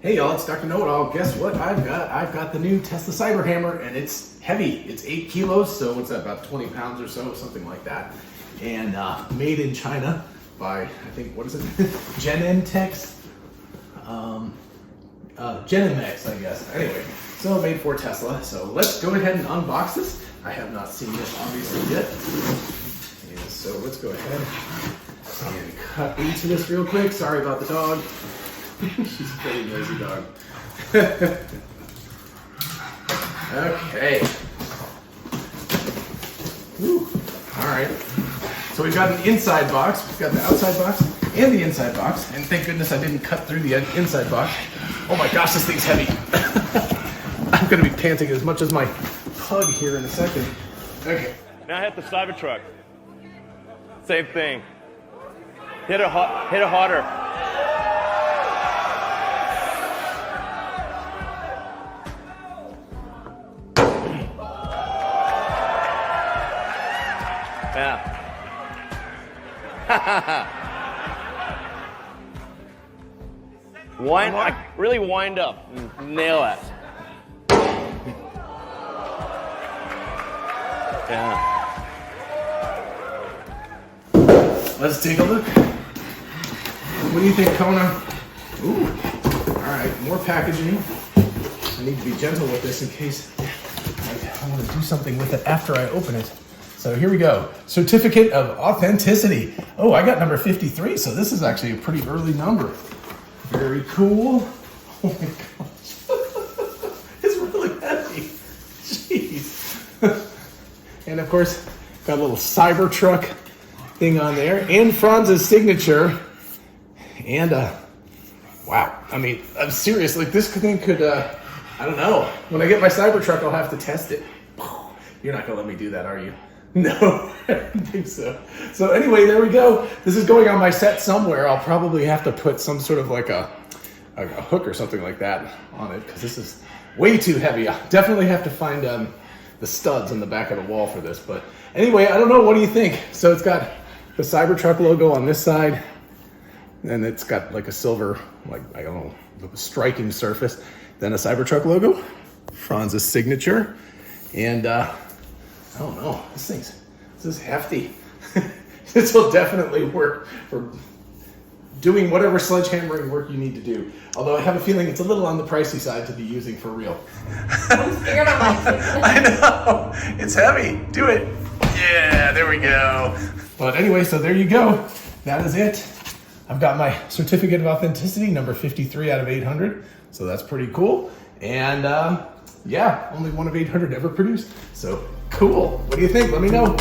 Hey y'all, it's Dr. Know-It-All. Guess what I've got? I've got the new Tesla Cyber Hammer, and it's heavy. It's 8 kilos, so what's that, about 20 pounds or so, something like that. And made in China by, I think, what is it? Genentech? EVANNEX, I guess. Anyway, so made for Tesla. So let's go ahead and unbox this. I have not seen this obviously yet. And so let's go ahead and cut into this real quick. Sorry about the dog. She's a pretty noisy dog. Okay. Whew. All right. So we've got an inside box. We've got the outside box and the inside box. And thank goodness I didn't cut through the inside box. Oh my gosh, this thing's heavy. I'm going to be panting as much as my pug here in a second. Okay. Now hit the Cybertruck. Same thing. Hit it harder. Yeah. Really wind up. Nail it. Yeah. Let's take a look. What do you think, Kona? Ooh. All right, more packaging. I need to be gentle with this in case I want to do something with it after I open it. So here we go. Certificate of authenticity. Oh, I got number 53, so this is actually a pretty early number. Very cool. Oh my gosh. It's really heavy. Jeez. And of course, got a little Cybertruck thing on there. And Franz's signature. And, wow. I mean, I'm serious. Like, this thing could, I don't know. When I get my Cybertruck, I'll have to test it. You're not going to let me do that, are you? No, I don't think so. So anyway, there we go. This is going on my set somewhere. I'll probably have to put some sort of like a hook or something like that on it because this is way too heavy. I'll definitely have to find the studs on the back of the wall for this. But anyway, I don't know. What do you think? So it's got the Cybertruck logo on this side, and it's got like a silver, like, I don't know, striking surface. Then a Cybertruck logo, Franz's signature, and I don't know. This is hefty. This will definitely work for doing whatever sledgehammering work you need to do. Although I have a feeling it's a little on the pricey side to be using for real. I know. It's heavy. Do it. Yeah, there we go. But anyway, so there you go. That is it. I've got my certificate of authenticity, number 53 out of 800. So that's pretty cool. And yeah, only one of 800 ever produced. So cool. What do you think? Let me know.